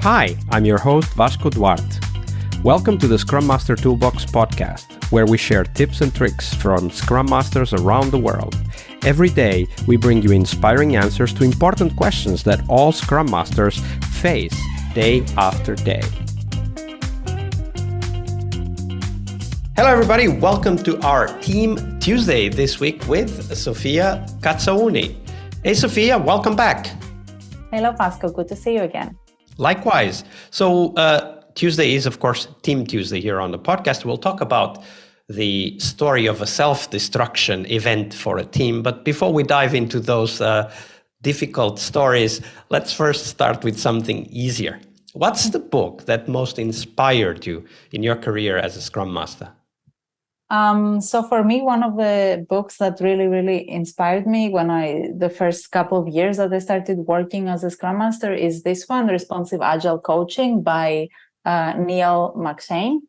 Hi, I'm your host Vasco Duarte. Welcome to the Scrum Master Toolbox podcast, where we share tips and tricks from Scrum Masters around the world. Every day, we bring you inspiring answers to important questions that all Scrum Masters face day after day. Hello everybody, welcome to our Team Tuesday this week with Sofia Katsaouni. Hey Sofia, welcome back. Hello Vasco, good to see you again. Likewise. So Tuesday is, of course, Team Tuesday here on the podcast. We'll talk about the story of a self-destruction event for a team. But before we dive into those difficult stories, let's first start with something easier. What's the book that most inspired you in your career as a Scrum Master? So for me, one of the books that really inspired me the first couple of years that I started working as a Scrum Master is this one, Responsive Agile Coaching by Niall McShane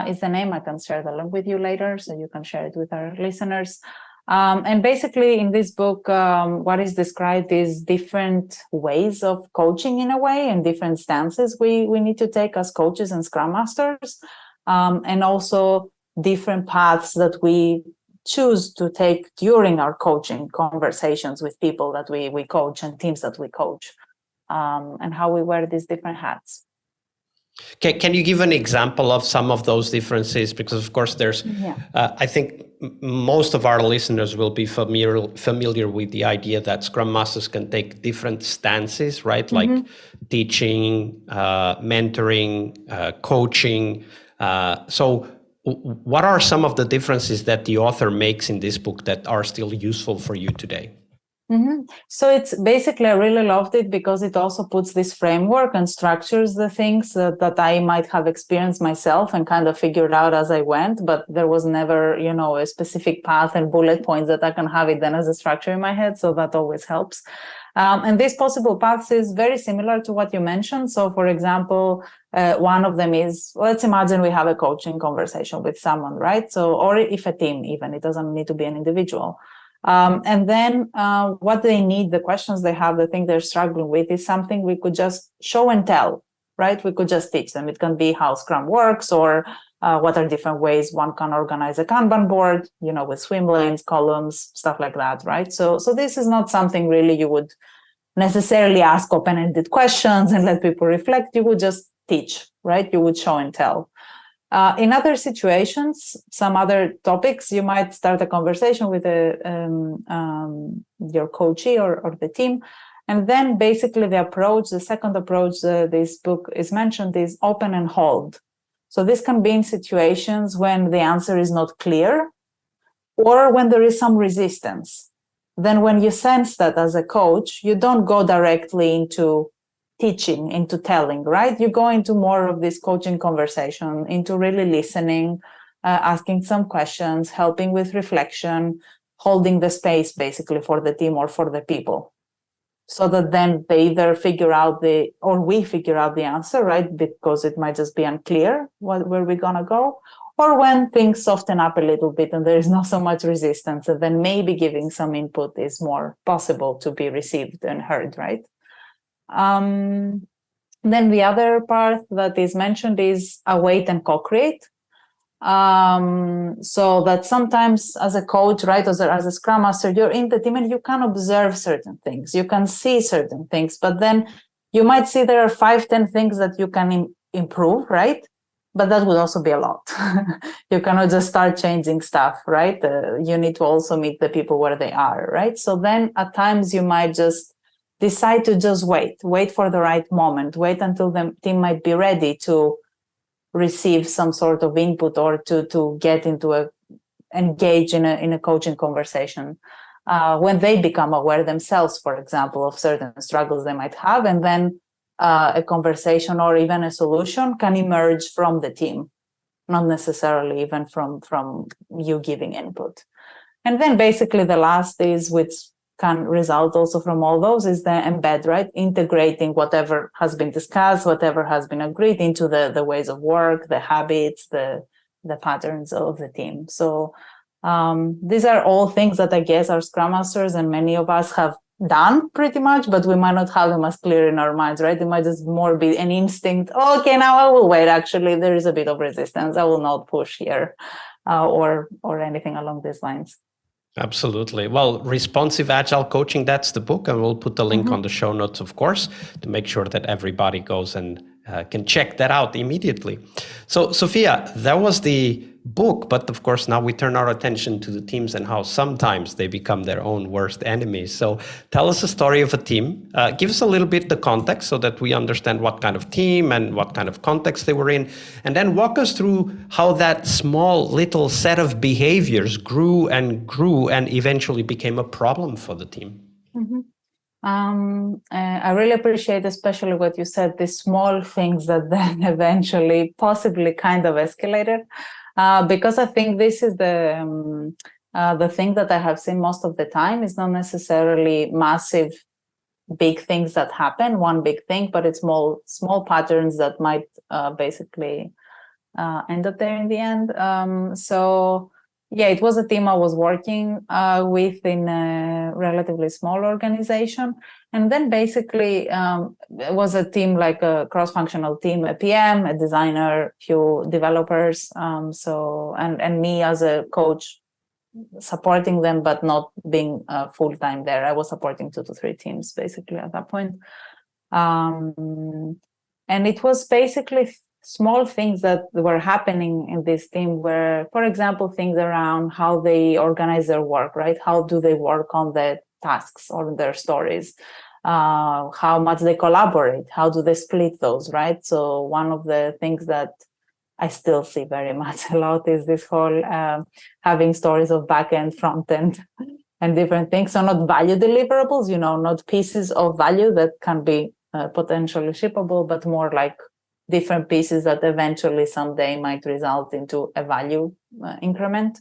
is the name. I can share the link with you later so you can share it with our listeners. And basically in this book, what is described is different ways of coaching in a way and different stances we need to take as coaches and Scrum Masters, and also different paths that we choose to take during our coaching conversations with people that we coach and teams that we coach, and how we wear these different hats. Can you give an example of some of those differences? Because, of course, there's, I think most of our listeners will be familiar with the idea that Scrum Masters can take different stances, right? Like teaching, mentoring, coaching. So what are some of the differences that the author makes in this book that are still useful for you today? So it's basically, I really loved it because it also puts this framework and structures the things that I might have experienced myself and kind of figured out as I went, but there was never, a specific path and bullet points that I can have it then as a structure in my head. So that always helps. And these possible paths is very similar to what you mentioned. So for example, one of them is, let's imagine we have a coaching conversation with someone, right? So, or if a team even, it doesn't need to be an individual. And then what they need, the questions they have, the thing they're struggling with is something we could just show and tell, right? We could just teach them. It can be how Scrum works or what are different ways one can organize a Kanban board, with swim lanes, columns, stuff like that, right? So this is not something really you would necessarily ask open-ended questions and let people reflect. You would just teach, right? You would show and tell. In other situations, some other topics, you might start a conversation with your coachee or the team. And then basically the second approach this book is mentioned is open and hold. So this can be in situations when the answer is not clear or when there is some resistance. Then when you sense that as a coach, you don't go directly into teaching, into telling, right? You go into more of this coaching conversation, into really listening, asking some questions, helping with reflection, holding the space basically for the team or for the people. So that then they either we figure out the answer, right? Because it might just be unclear where we're gonna go. Or when things soften up a little bit and there is not so much resistance, and then maybe giving some input is more possible to be received and heard, right? Then the other part that is mentioned is await and co-create. So that sometimes as a coach, right, as a Scrum Master, you're in the team and you can observe certain things, you can see certain things, but then you might see there are 5-10 things that you can improve, right? But that would also be a lot. You cannot just start changing stuff, right? You need to also meet the people where they are, right? So then at times you might just decide to just wait for the right moment, wait until the team might be ready to receive some sort of input or to get engage in a coaching conversation, when they become aware themselves, for example, of certain struggles they might have, and then a conversation or even a solution can emerge from the team, not necessarily even from you giving input. And then basically the last is, which can result also from all those, is the embed, right? Integrating whatever has been discussed, whatever has been agreed into the ways of work, the habits, the patterns of the team. So these are all things that I guess our Scrum Masters and many of us have done pretty much, but we might not have them as clear in our minds, right? It might just more be an instinct. Oh, okay, now I will wait. Actually, there is a bit of resistance. I will not push here, or anything along these lines. Absolutely. Well, Responsive Agile Coaching, that's the book, and we'll put the link on the show notes, of course, to make sure that everybody goes and can check that out immediately. So, Sofia, that was the book, but of course, now we turn our attention to the teams and how sometimes they become their own worst enemies. So tell us a story of a team. Give us a little bit the context so that we understand what kind of team and what kind of context they were in. And then walk us through how that small little set of behaviors grew and eventually became a problem for the team. I really appreciate especially what you said, the small things that then eventually possibly kind of escalated. Because I think this is the thing that I have seen most of the time is not necessarily massive, big things that happen, one big thing, but it's small patterns that might basically end up there in the end. So yeah, it was a team I was working with in a relatively small organization. And then basically it was a team, like a cross-functional team, a PM, a designer, few developers. And me as a coach supporting them, but not being full-time there. I was supporting 2 to 3 teams basically at that point. And it was basically small things that were happening in this team were, for example, things around how they organize their work, right? How do they work on the tasks or their stories? How much they collaborate? How do they split those, right? So one of the things that I still see very much a lot is this whole having stories of back end, front end, and different things. So not value deliverables, not pieces of value that can be potentially shippable, but more like different pieces that eventually someday might result into a value increment.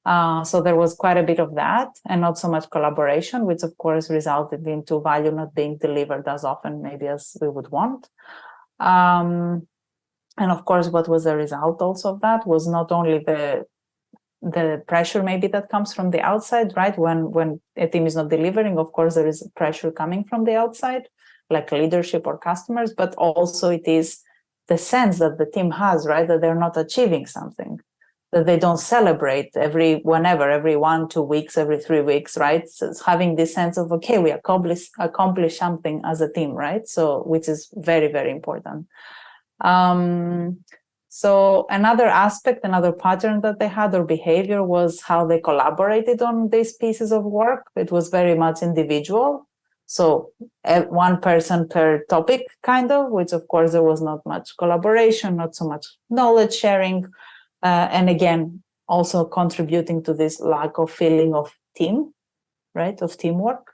So there was quite a bit of that, and not so much collaboration, which of course resulted into value not being delivered as often maybe as we would want. And of course, what was the result also of that was not only the pressure maybe that comes from the outside, right? When a team is not delivering, of course, there is pressure coming from the outside, like leadership or customers, but also it is the sense that the team has, right? That they're not achieving something, that they don't celebrate every 1, 2 weeks, every 3 weeks, right? So it's having this sense of, okay, we accomplish something as a team, right? So, which is very, very important. So another aspect, another pattern that they had or behavior was how they collaborated on these pieces of work. It was very much individual. So one person per topic, kind of, which of course there was not much collaboration, not so much knowledge sharing. And again, also contributing to this lack of feeling of team, right, of teamwork.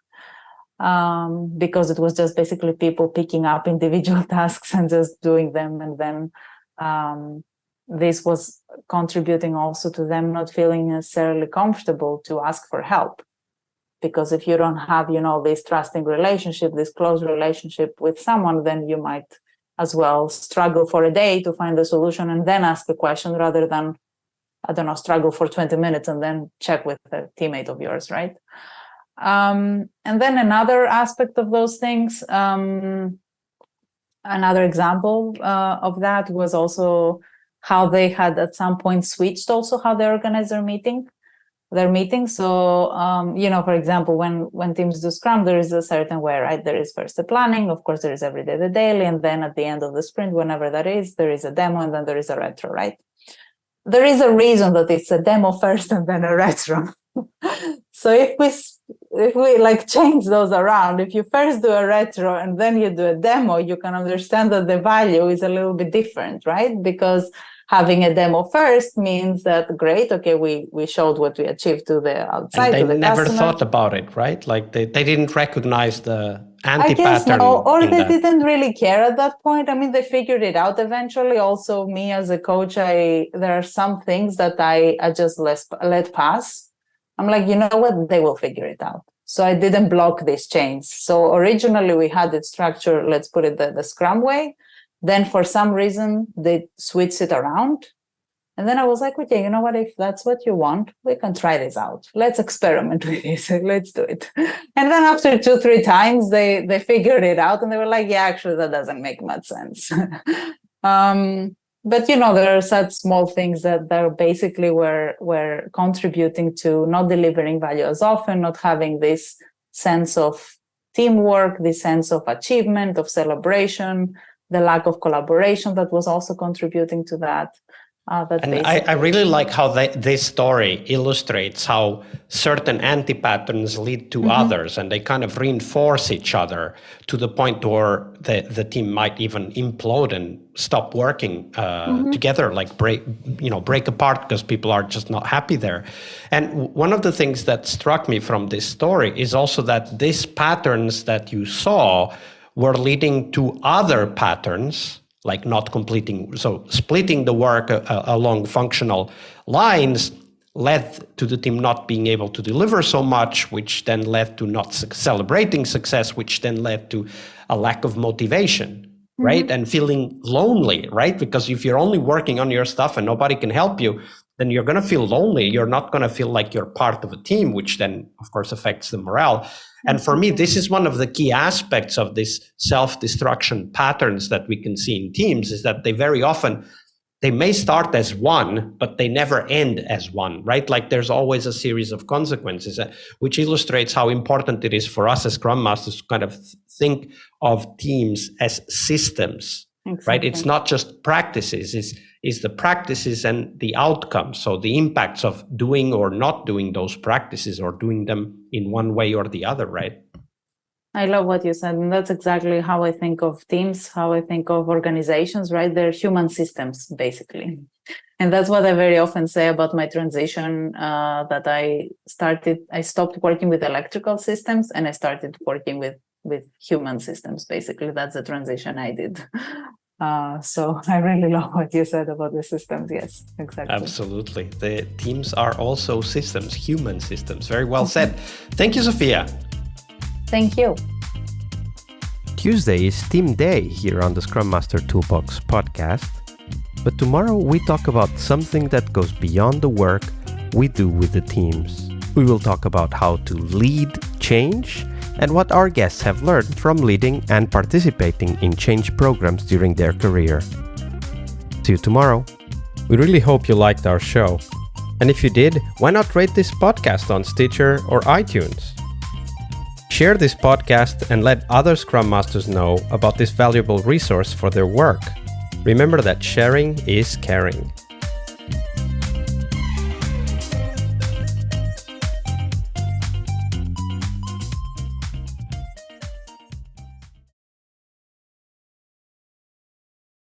Because it was just basically people picking up individual tasks and just doing them. And then this was contributing also to them not feeling necessarily comfortable to ask for help. Because if you don't have, this trusting relationship, this close relationship with someone, then you might as well struggle for a day to find the solution and then ask a question rather than, struggle for 20 minutes and then check with a teammate of yours, right? And then another aspect of those things, another example of that was also how they had at some point switched also how they organize their meetings. So, for example, when teams do Scrum, there is a certain way, right? There is first the planning, of course, there is every day the daily, and then at the end of the sprint, whenever that is, there is a demo, and then there is a retro, right? There is a reason that it's a demo first and then a retro. So if we like change those around, if you first do a retro and then you do a demo, you can understand that the value is a little bit different, right? Because having a demo first means that, great, okay, we showed what we achieved to the outside, and to the never customer. thought about it, right? Like they didn't recognize the anti-pattern. I guess no, or they didn't really care at that point. I mean, they figured it out eventually. Also, me as a coach, there are some things that I just let pass. I'm like, you know what, they will figure it out. So I didn't block these chains. So originally we had it structured, let's put it the Scrum way. Then for some reason, they switched it around. And then I was like, okay, you know what? If that's what you want, we can try this out. Let's experiment with this. Let's do it. And then after 2-3 times, they figured it out, and they were like, yeah, actually, that doesn't make much sense. But there are such small things that basically were contributing to not delivering value as often, not having this sense of teamwork, this sense of achievement, of celebration, the lack of collaboration that was also contributing to that. And I really like how this story illustrates how certain anti-patterns lead to others, and they kind of reinforce each other to the point where the team might even implode and stop working together, like break apart because people are just not happy there. And one of the things that struck me from this story is also that these patterns that you saw were leading to other patterns, like not completing, so splitting the work along functional lines led to the team not being able to deliver so much, which then led to not celebrating success, which then led to a lack of motivation, right? And feeling lonely, right? Because if you're only working on your stuff and nobody can help you, then you're going to feel lonely. You're not going to feel like you're part of a team, which then, of course, affects the morale. And for me, this is one of the key aspects of this self-destruction patterns that we can see in teams, is that they very often, they may start as one, but they never end as one, right? Like there's always a series of consequences, which illustrates how important it is for us as Scrum Masters to kind of think of teams as systems, right? It's not just practices, it's the practices and the outcomes. So the impacts of doing or not doing those practices, or doing them in one way or the other, right? I love what you said. And that's exactly how I think of teams, how I think of organizations, right? They're human systems, basically. And that's what I very often say about my transition, that I stopped working with electrical systems and I started working with human systems. Basically, that's the transition I did. So I really love what you said about the systems. Yes, exactly. Absolutely. The teams are also systems, human systems. Very well said. Thank you, Sofia. Thank you. Tuesday is Team Day here on the Scrum Master Toolbox podcast. But tomorrow we talk about something that goes beyond the work we do with the teams. We will talk about how to lead change and what our guests have learned from leading and participating in change programs during their career. See you tomorrow. We really hope you liked our show. And if you did, why not rate this podcast on Stitcher or iTunes? Share this podcast and let other Scrum Masters know about this valuable resource for their work. Remember that sharing is caring.